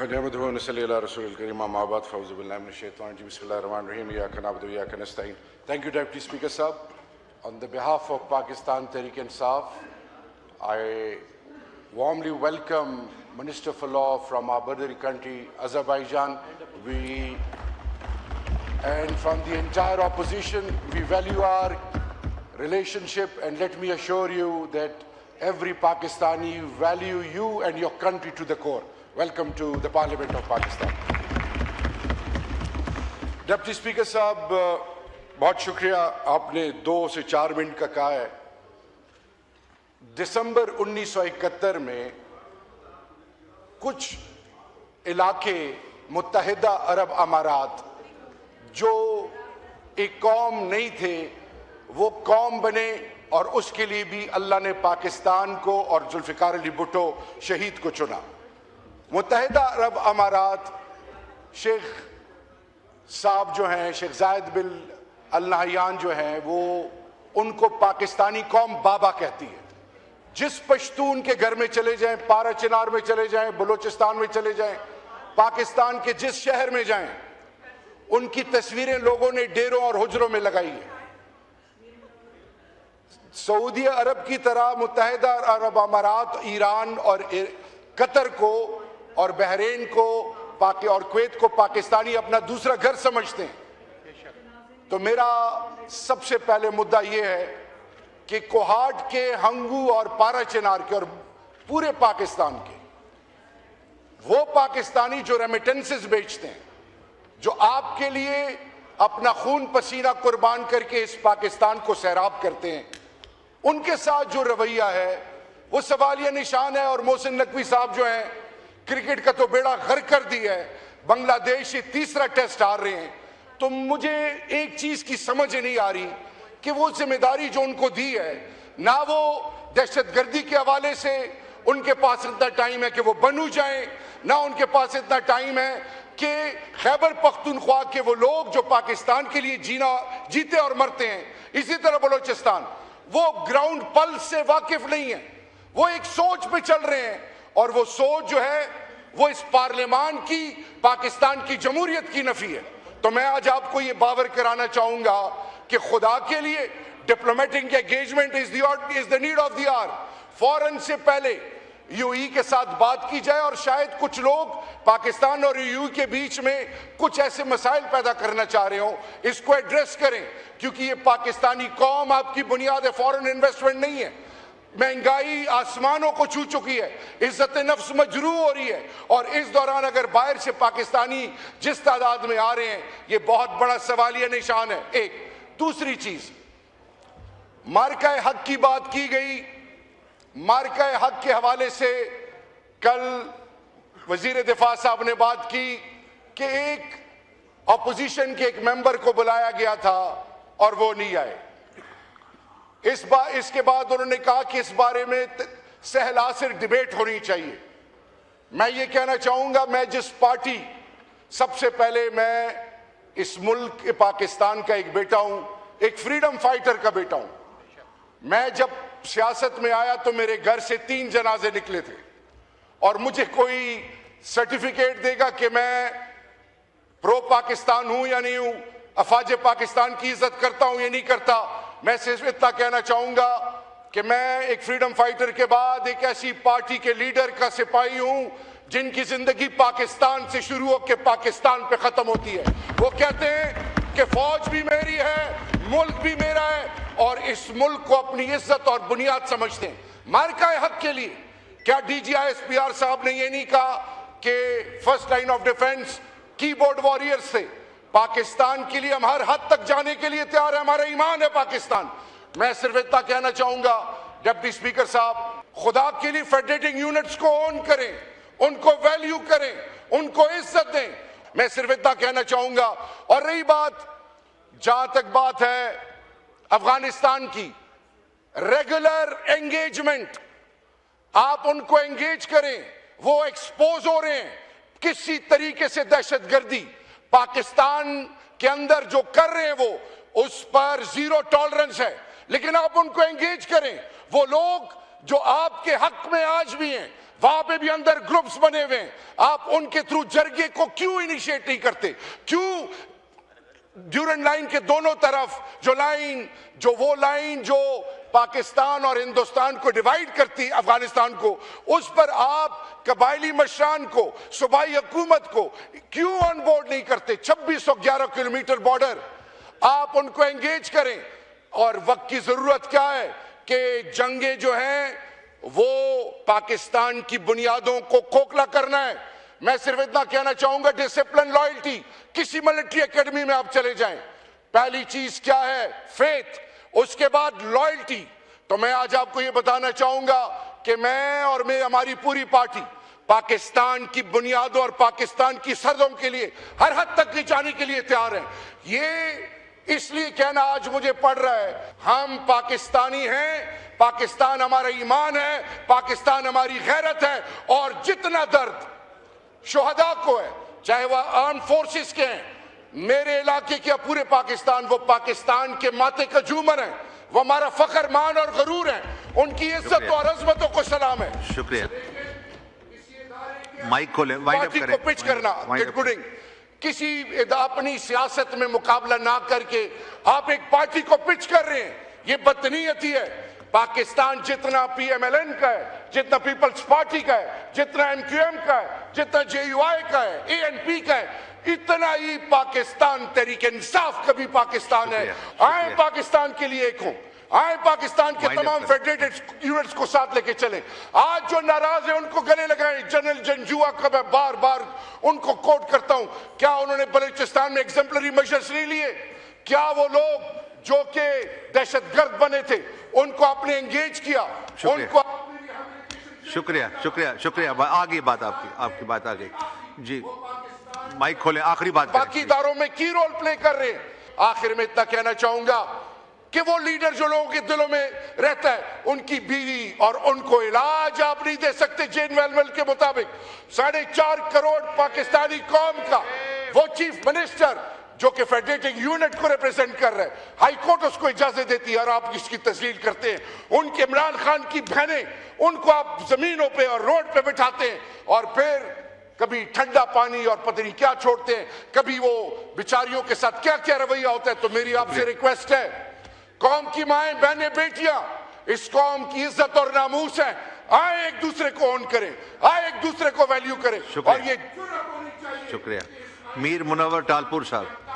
नहमदुहु व नसल्ली अला रसूलिल करीम अम्मा बाद फ़ऊज़ु बिल्लाहि मिनश शैतानिर रजीम बिस्मिल्लाहिर्रहमानिर्रहीम इय्याका नअबुदु व इय्याका नस्तईन। Thank you, Deputy Speaker Sahab. On the behalf of Pakistan Tehreek-e-Insaf, I warmly welcome Minister for Law from our brother country, Azerbaijan. And from the entire opposition, we value our relationship, and let me assure you that every Pakistani value you and your country to the core. Welcome to the Parliament of Pakistan. Deputy Speaker साहब, बहुत शुक्रिया, आपने 2 से 4 minute का कहा है। दिसंबर 1971 में कुछ इलाके मुत्तहिदा अरब अमारात जो एक कौम नहीं थे वो कौम बने, और उसके लिए भी अल्लाह ने पाकिस्तान को और जुल्फ़िकार अली भुट्टो शहीद को चुना। मुत्तहिदा अरब अमारात, शेख साहब जो हैं, शेख जायद बिन अल नहयान जो हैं, वो उनको पाकिस्तानी कौम बाबा कहती है। जिस पश्तून के घर में चले जाएं, पारा चिनार में चले जाएं, बलोचिस्तान में चले जाएं, पाकिस्तान के जिस शहर में जाएं, उनकी तस्वीरें लोगों ने डेरों और हुजरों में लगाई है। सऊदी अरब की तरह मुत्तहिदा अरब अमारात ईरान और कतर को और बहरीन को और कुवैत को पाकिस्तानी अपना दूसरा घर समझते हैं। तो मेरा सबसे पहले मुद्दा यह है कि कोहाट के, हंगू और पारा चिनार के और पूरे पाकिस्तान के वो पाकिस्तानी जो रेमिटेंसेस बेचते हैं, जो आपके लिए अपना खून पसीना कुर्बान करके इस पाकिस्तान को सैराब करते हैं, उनके साथ जो रवैया है वो सवालिया निशान है। और मोहसिन नकवी साहब जो हैं, क्रिकेट का तो बेड़ा गर्क कर दिया है, बांग्लादेश से तीसरा टेस्ट हार रहे हैं। तो मुझे एक चीज की समझ नहीं आ रही कि वो जिम्मेदारी जो उनको दी है, ना वो दहशतगर्दी के हवाले से उनके पास इतना टाइम है कि वो बनू जाएं, ना उनके पास इतना टाइम है कि खैबर पख्तूनख्वा के वो लोग जो पाकिस्तान के लिए जीते और मरते हैं, इसी तरह बलोचिस्तान, वो ग्राउंड पल्स से वाकिफ नहीं है। वो एक सोच पे चल रहे हैं, और वो सोच जो है वो इस पार्लियामान की, पाकिस्तान की जमहूरियत की नफी है। तो मैं आज आपको ये बावर कराना चाहूंगा कि खुदा के लिए diplomatic engagement is the need of the hour. फौरन से पहले यूएई के साथ बात की जाए, और शायद कुछ लोग पाकिस्तान और यूएई के बीच में कुछ ऐसे मसाइल पैदा करना चाह रहे हो, इसको एड्रेस करें, क्योंकि ये पाकिस्तानी कौम आपकी बुनियाद है, फॉरेन इन्वेस्टमेंट नहीं है। महंगाई आसमानों को छू चुकी है, इज्जत नफ्स मजरू हो रही है, और इस दौरान अगर बाहर से पाकिस्तानी जिस तादाद में आ रहे हैं, ये बहुत बड़ा सवालिया निशान है। एक दूसरी चीज, मार्का हक की बात की गई। मार्का हक के हवाले से कल वजीर दिफा साहब ने बात की कि एक ऑपोजिशन के एक मेंबर को बुलाया गया था और वो नहीं आए। इसके बाद उन्होंने कहा कि इस बारे में सहलासिर डिबेट होनी चाहिए। मैं ये कहना चाहूंगा, मैं जिस पार्टी, सबसे पहले मैं इस मुल्क के पाकिस्तान का एक बेटा हूं, एक फ्रीडम फाइटर का बेटा हूं। मैं जब सियासत में आया तो मेरे घर से 3 जनाजे निकले थे, और मुझे कोई सर्टिफिकेट देगा कि मैं प्रो पाकिस्तान हूं या नहीं हूं, अफवाज पाकिस्तान की इज्जत करता हूं या नहीं करता। मैं सिर्फ इतना कहना चाहूंगा कि मैं एक फ्रीडम फाइटर के बाद एक ऐसी पार्टी के लीडर का सिपाही हूं जिनकी जिंदगी पाकिस्तान से शुरू होकर पाकिस्तान पे खत्म होती है। वो कहते हैं कि फौज भी मेरी है, मुल्क भी मेरा है, और इस मुल्क को अपनी इज्जत और बुनियाद समझते हैं। मार्का हक के लिए क्या DGISPR साहब ने ये नहीं कहा कि first line of defence keyboard warriors थे? पाकिस्तान के लिए हम हर हद तक जाने के लिए तैयार है, हमारा ईमान है पाकिस्तान। मैं सिर्फ इतना कहना चाहूंगा, डिप्टी स्पीकर साहब, खुदा के लिए फेडरेटिंग यूनिट्स को ऑन करें, उनको वैल्यू करें, उनको इज्जत दें। मैं सिर्फ इतना कहना चाहूंगा। और रही बात, जहां तक बात है अफगानिस्तान की, रेगुलर एंगेजमेंट, आप उनको एंगेज करें। वो एक्सपोज हो रहे हैं किसी तरीके से दहशतगर्दी पाकिस्तान के अंदर जो कर रहे हैं, वो उस पर जीरो टॉलरेंस है, लेकिन आप उनको एंगेज करें। वो लोग जो आपके हक में आज भी हैं, वहां पे भी अंदर ग्रुप्स बने हुए हैं, आप उनके थ्रू जरगे को क्यों इनिशिएट नहीं करते? क्यों ड्यूरेंट लाइन के दोनों तरफ वो लाइन जो पाकिस्तान और हिंदुस्तान को डिवाइड करती, अफगानिस्तान को, उस पर आप कबायली मशरान को, सूबाई हुकूमत को क्यों ऑन बोर्ड नहीं करते? 2611 किलोमीटर बॉर्डर, आप उनको एंगेज करें। और वक्त की जरूरत क्या है कि जंगे जो हैं वो पाकिस्तान की बुनियादों को खोखला करना है। मैं सिर्फ इतना कहना चाहूंगा, डिसिप्लिन, लॉयल्टी। किसी मिलिट्री एकेडमी में आप चले जाएं, पहली चीज क्या है? फेथ, उसके बाद लॉयल्टी। तो मैं आज आपको ये बताना चाहूंगा कि मैं और हमारी पूरी पार्टी पाकिस्तान की बुनियादों और पाकिस्तान की सरहदों के लिए हर हद तक ले जाने के लिए तैयार हैं। ये इसलिए कहना आज मुझे पड़ रहा है, हम पाकिस्तानी हैं, पाकिस्तान हमारा ईमान है, पाकिस्तान हमारी गैरत है। और जितना दर्द शुहदा को है, चाहे वह आर्म फोर्सेस के हैं, मेरे इलाके के पूरे पाकिस्तान, वो पाकिस्तान के माथे का झूमर है, वो हमारा फख्र, मान और गरूर है। उनकी इज्जत और अजमतों को सलाम है। शुक्रिया। माइक खोले, पार्टी को पिच करना, कंक्लूडिंग, किसी अपनी सियासत में मुकाबला ना करके आप एक पार्टी को पिच कर रहे हैं, ये बदनीयती है। पाकिस्तान जितना पीएमएलएन का है, जितना पीपल्स पार्टी का है, जितना एमक्यूएम का है, जितना जेयूआई का है, एएनपी का है, इतना ही पाकिस्तान तहरीक इंसाफ का भी पाकिस्तान है। आए पाकिस्तान के लिए एक हों, आए पाकिस्तान के तमाम फेडरेटेड यूनिट्स को साथ लेके चलें। आज जो नाराज है उनको गले लगाएं। जनरल जंजुआ का मैं बार बार उनको कोट करता हूं, क्या उन्होंने बलूचिस्तान में एग्जेम्पलरी मेजर्स नहीं लिए? क्या वो लोग जो कि दहशतगर्द बने थे उनको आपने एंगेज किया? उनको शुक्रिया शुक्रिया शुक्रिया। आगे बात आपकी बात आ गई जी। माइक खोले, आखिरी बात। बाकी इदारों में की रोल प्ले कर रहे हैं। आखिर में इतना कहना चाहूंगा कि वो लीडर जो लोगों के दिलों में रहता है, उनकी बीवी और उनको इलाज आप नहीं दे सकते जेन वेलवेल के मुताबिक। 4.5 करोड़ पाकिस्तानी कौम का वो चीफ मिनिस्टर जो कि फेडरेटिंग यूनिट को रिप्रेजेंट कर रहे हैं, हाई कोर्ट उसको इजाजत देती है और आप इसकी तस्लील करते हैं। उनके इमरान खान की बहनें, उनको आप जमीनों पे और रोड पे बिठाते हैं और फिर कभी ठंडा पानी और पता नहीं क्या छोड़ते हैं, कभी वो बेचारियों के साथ क्या क्या रवैया होता है। तो मेरी आपसे रिक्वेस्ट है, कौम की माएं, बहनें, बेटियां, इस कौम की इज्जत और नामूस है, आए एक दूसरे को ऑन करें, आए एक दूसरे को वैल्यू करें। और ये शुक्रिया। मीर मुनव्वर टालपुर साहब।